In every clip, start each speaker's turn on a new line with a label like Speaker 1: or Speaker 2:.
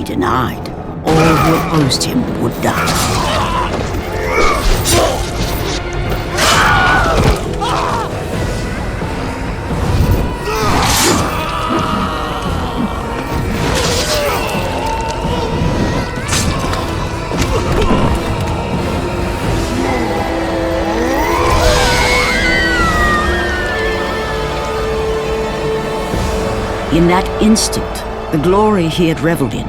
Speaker 1: he denied, all who opposed him would die. In that instant, the glory he had reveled in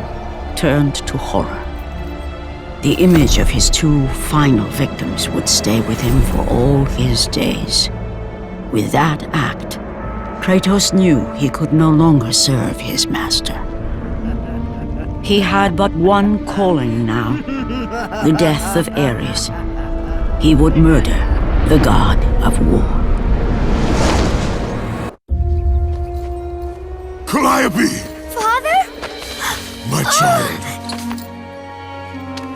Speaker 1: turned to horror. The image of his two final victims would stay with him for all his days. With that act, Kratos knew he could no longer serve his master. He had but one calling now, the death of Aries. He would murder the god of war.
Speaker 2: Calliope!
Speaker 3: Father?
Speaker 2: My child.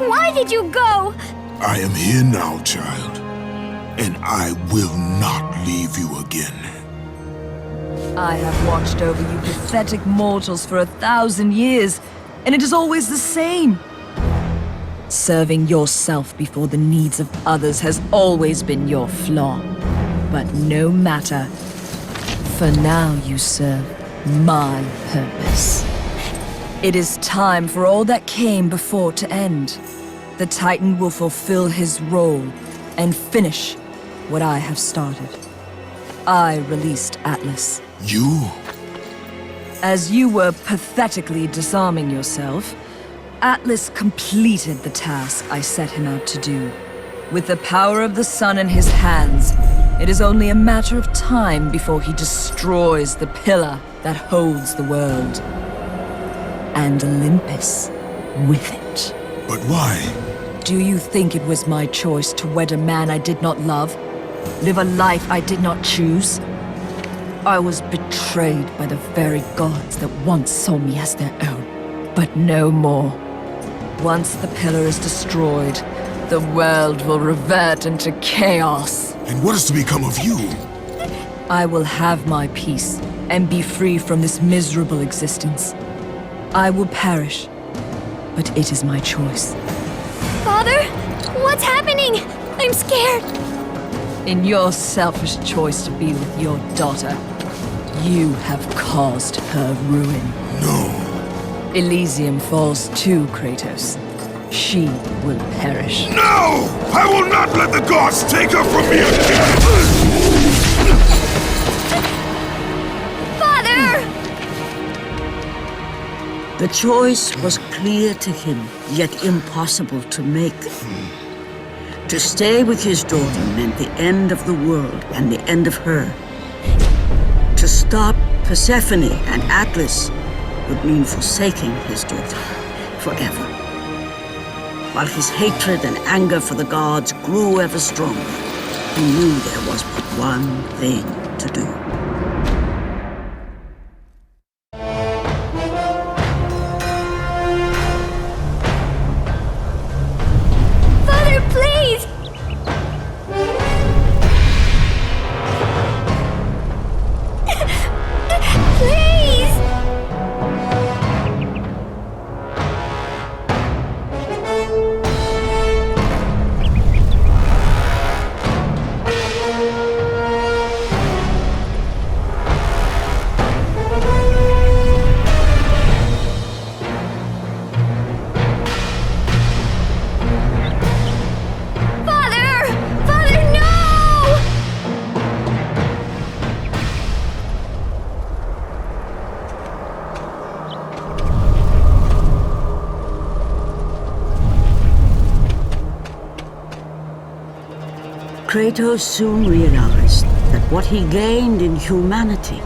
Speaker 3: Why did you go?
Speaker 2: I am here now, child. And I will not leave you again.
Speaker 4: I have watched over you pathetic mortals for 1,000 years, and it is always the same. Serving yourself before the needs of others has always been your flaw. But no matter. For now you serve my purpose. It is time for all that came before to end. The Titan will fulfill his role and finish what I have started. I released Atlas.
Speaker 2: You?
Speaker 4: As you were pathetically disarming yourself, Atlas completed the task I set him out to do. With the power of the sun in his hands, it is only a matter of time before he destroys the pillar that holds the world. And Olympus with it.
Speaker 2: But why?
Speaker 4: Do you think it was my choice to wed a man I did not love? Live a life I did not choose? I was betrayed by the very gods that once saw me as their own. But no more. Once the pillar is destroyed, the world will revert into chaos.
Speaker 2: And what is to become of you?
Speaker 4: I will have my peace and be free from this miserable existence. I will perish, but it is my choice.
Speaker 3: Father? What's happening? I'm scared.
Speaker 4: In your selfish choice to be with your daughter, you have caused her ruin.
Speaker 2: No.
Speaker 4: Elysium falls too, Kratos. She will perish.
Speaker 2: No! I will not let the gods take her from me again!
Speaker 1: The choice was clear to him, yet impossible to make. To stay with his daughter meant the end of the world and the end of her. To stop Persephone and Atlas would mean forsaking his daughter forever. While his hatred and anger for the gods grew ever stronger, he knew there was but one thing to do. Kratos soon realized that what he gained in humanity,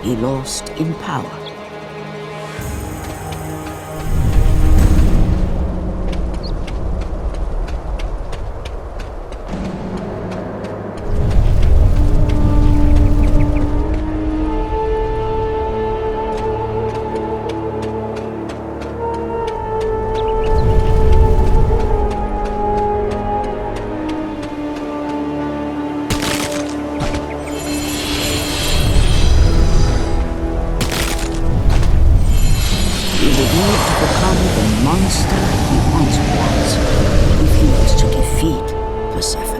Speaker 1: he lost in power. monster he once was if he was to defeat Persephone.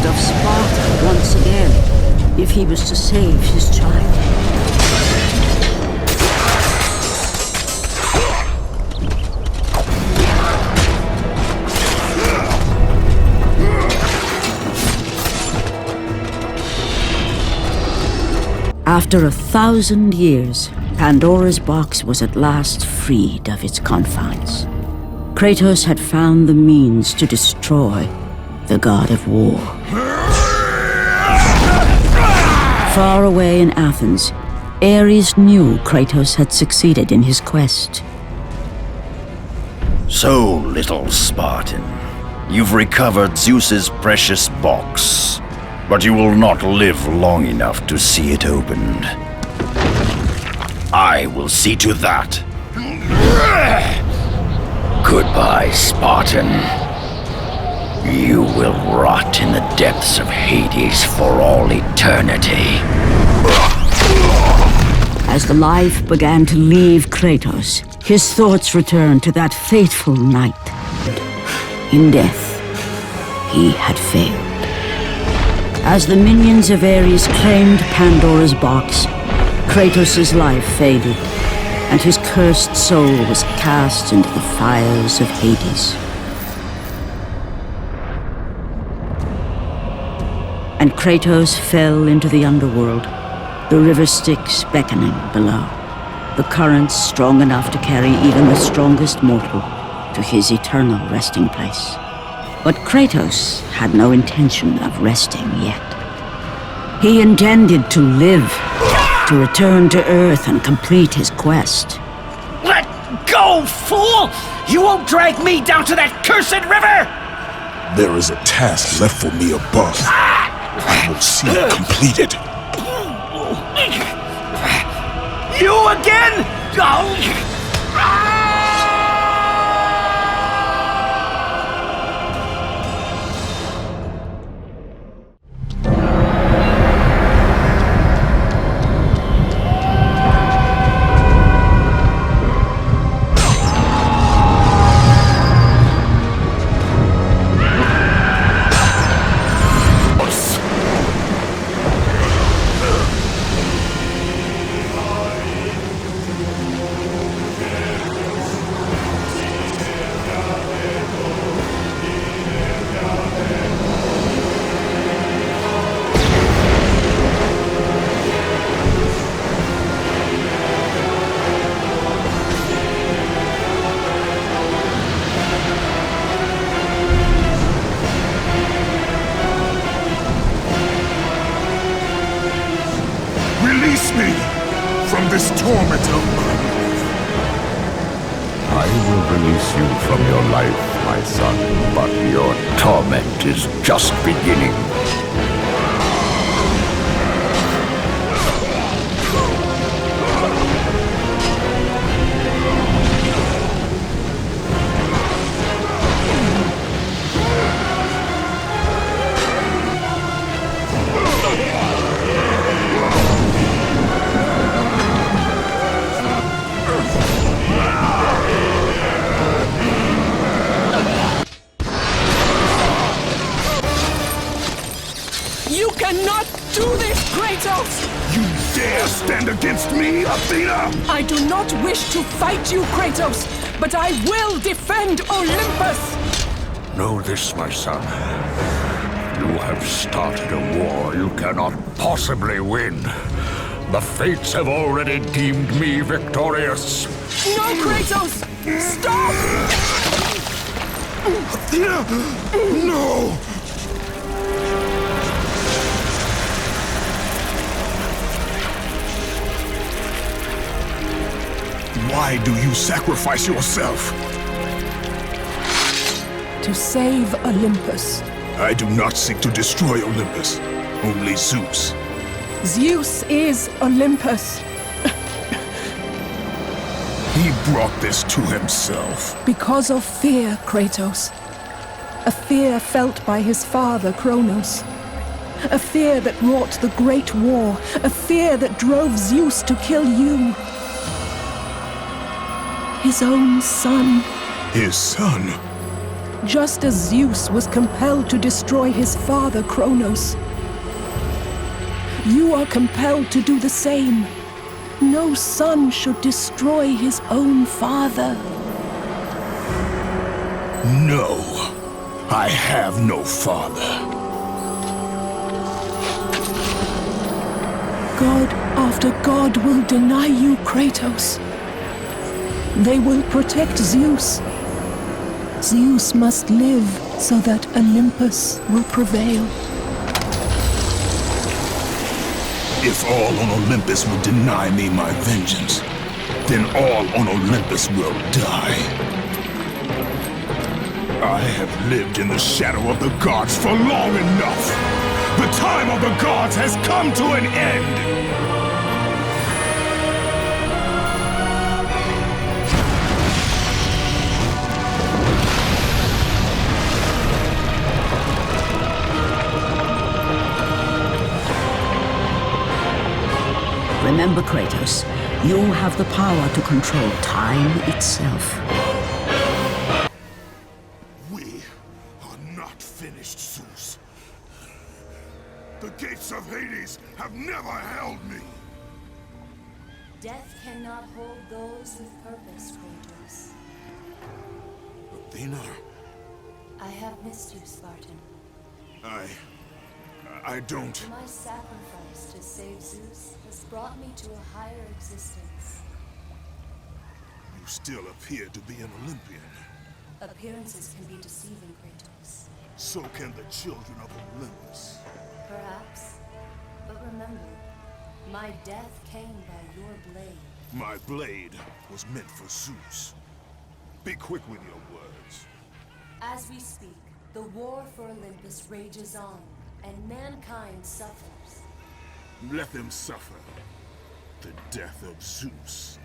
Speaker 1: Of Sparta once again, if he was to save his child. After 1,000 years, Pandora's box was at last freed of its confines. Kratos had found the means to destroy the god of war. Far away in Athens, Aries knew Kratos had succeeded in his quest.
Speaker 5: So, little Spartan, you've recovered Zeus's precious box, but you will not live long enough to see it opened. I will see to that. Goodbye, Spartan. You will rot in the depths of Hades for all eternity.
Speaker 1: As the life began to leave Kratos, his thoughts returned to that fateful night. In death, he had failed. As the minions of Ares claimed Pandora's box, Kratos' life faded, and his cursed soul was cast into the fires of Hades. And Kratos fell into the underworld, the river Styx beckoning below, the currents strong enough to carry even the strongest mortal to his eternal resting place. But Kratos had no intention of resting yet. He intended to live, to return to Earth and complete his quest.
Speaker 6: Let go, fool! You won't drag me down to that cursed river!
Speaker 2: There is a task left for me above. I will see it completed.
Speaker 6: You again? Oh.
Speaker 2: Release me from this torment of mine.
Speaker 5: I will release you from your life, my son, but your torment is just beginning.
Speaker 6: You cannot do this, Kratos!
Speaker 2: You dare stand against me, Athena?
Speaker 6: I do not wish to fight you, Kratos, but I will defend Olympus!
Speaker 5: Know this, my son.
Speaker 7: You have started a war you cannot possibly win. The fates have already deemed me victorious.
Speaker 4: No, Kratos! Stop!
Speaker 2: Athena! No! Why do you sacrifice yourself?
Speaker 8: To save Olympus.
Speaker 2: I do not seek to destroy Olympus, only Zeus.
Speaker 8: Zeus is Olympus.
Speaker 2: He brought this to himself.
Speaker 8: Because of fear, Kratos. A fear felt by his father, Kronos. A fear that wrought the Great War. A fear that drove Zeus to kill you. His own son.
Speaker 2: His son?
Speaker 8: Just as Zeus was compelled to destroy his father, Kronos. You are compelled to do the same. No son should destroy his own father.
Speaker 2: No, I have no father.
Speaker 8: God after God will deny you, Kratos. They will protect Zeus. Zeus must live so that Olympus will prevail.
Speaker 2: If all on Olympus will deny me my vengeance, then all on Olympus will die. I have lived in the shadow of the gods for long enough. The time of the gods has come to an end.
Speaker 1: Remember, Kratos, you have the power to control time itself.
Speaker 2: We are not finished, Zeus. The gates of Hades have never held me.
Speaker 9: Death cannot hold those with purpose, Kratos.
Speaker 2: Athena,
Speaker 9: I have missed you, Spartan.
Speaker 2: I don't...
Speaker 9: My sacrifice to save Zeus has brought me to a higher existence.
Speaker 2: You still appear to be an Olympian.
Speaker 9: Appearances can be deceiving, Kratos.
Speaker 2: So can the children of Olympus.
Speaker 9: Perhaps. But remember, my death came by your blade.
Speaker 2: My blade was meant for Zeus. Be quick with your words.
Speaker 9: As we speak, the war for Olympus rages on, and mankind suffers.
Speaker 2: Let them suffer. The death of Zeus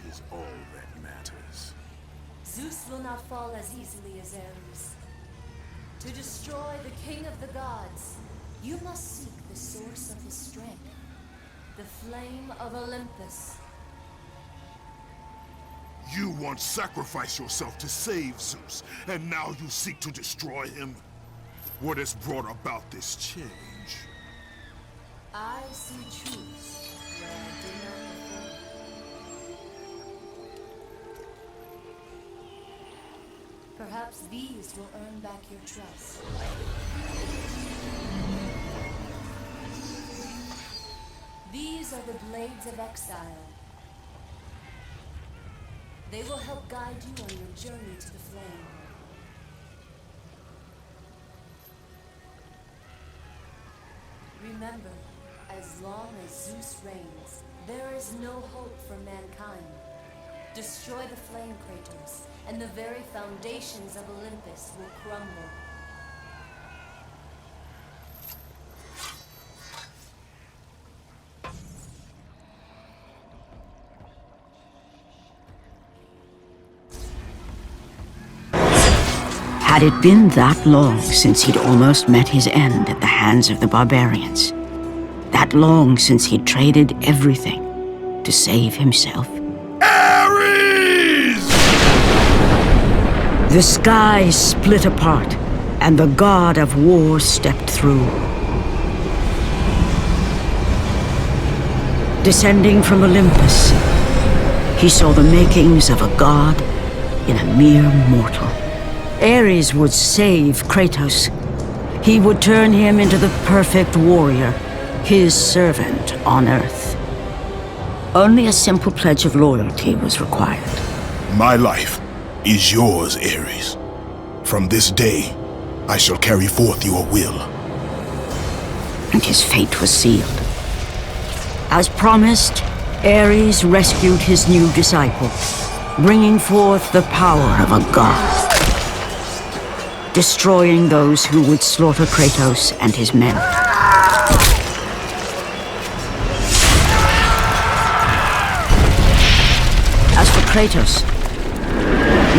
Speaker 2: is all that matters.
Speaker 9: Zeus will not fall as easily as Aries. To destroy the king of the gods, you must seek the source of his strength, the flame of Olympus.
Speaker 2: You once sacrificed yourself to save Zeus, and now you seek to destroy him? What has brought about this change?
Speaker 9: I see truths where I did not before. Perhaps these will earn back your trust. These are the blades of exile. They will help guide you on your journey to the flame. Remember, as long as Zeus reigns, there is no hope for mankind. Destroy the flame, Kratos, and the very foundations of Olympus will crumble.
Speaker 1: Had it been that long since he'd almost met his end at the hands of the barbarians? That long since he'd traded everything to save himself?
Speaker 2: Aries!
Speaker 1: The sky split apart, and the god of war stepped through. Descending from Olympus, he saw the makings of a god in a mere mortal. Ares would save Kratos. He would turn him into the perfect warrior, his servant on Earth. Only a simple pledge of loyalty was required.
Speaker 2: My life is yours, Aries. From this day, I shall carry forth your will.
Speaker 1: And his fate was sealed. As promised, Ares rescued his new disciple, bringing forth the power of a god, destroying those who would slaughter Kratos and his men. As for Kratos,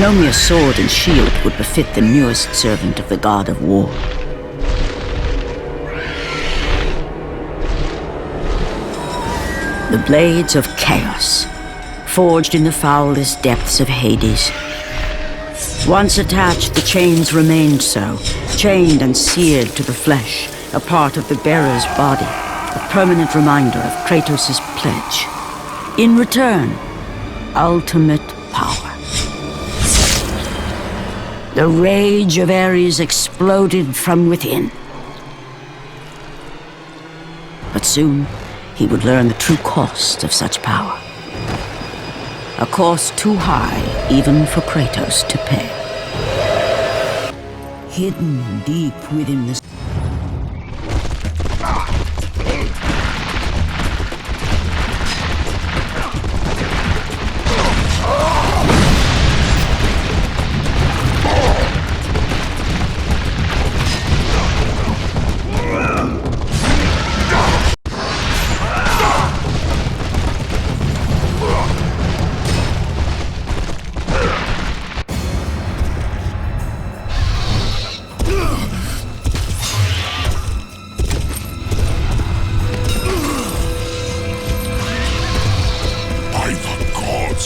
Speaker 1: no mere sword and shield would befit the newest servant of the god of war. The blades of chaos, forged in the foulest depths of Hades. Once attached, the chains remained so, chained and seared to the flesh, a part of the bearer's body, a permanent reminder of Kratos' pledge. In return, ultimate power. The rage of Ares exploded from within. But soon, he would learn the true cost of such power. A cost too high even for Kratos to pay. Hidden deep within the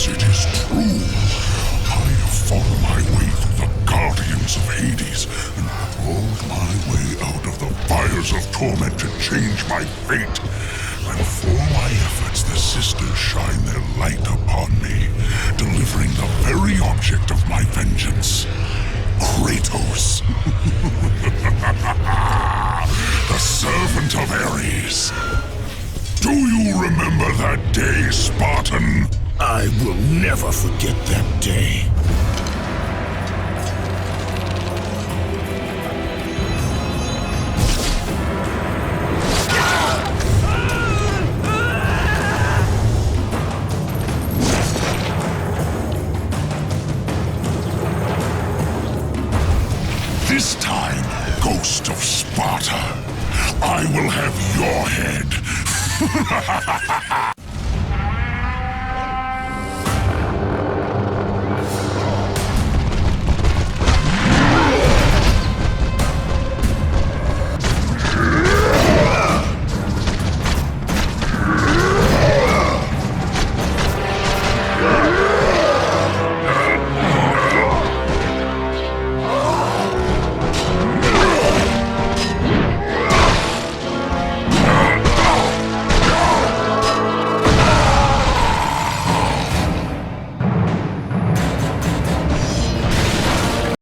Speaker 7: it is true. I have fought my way through the guardians of Hades and crawled my way out of the fires of torment to change my fate. And for my efforts, the sisters shine their light upon me, delivering the very object of my vengeance, Kratos. The servant of Ares. Do you remember that day, Spartan?
Speaker 2: I will never forget that day.
Speaker 7: This time, Ghost of Sparta, I will have your head.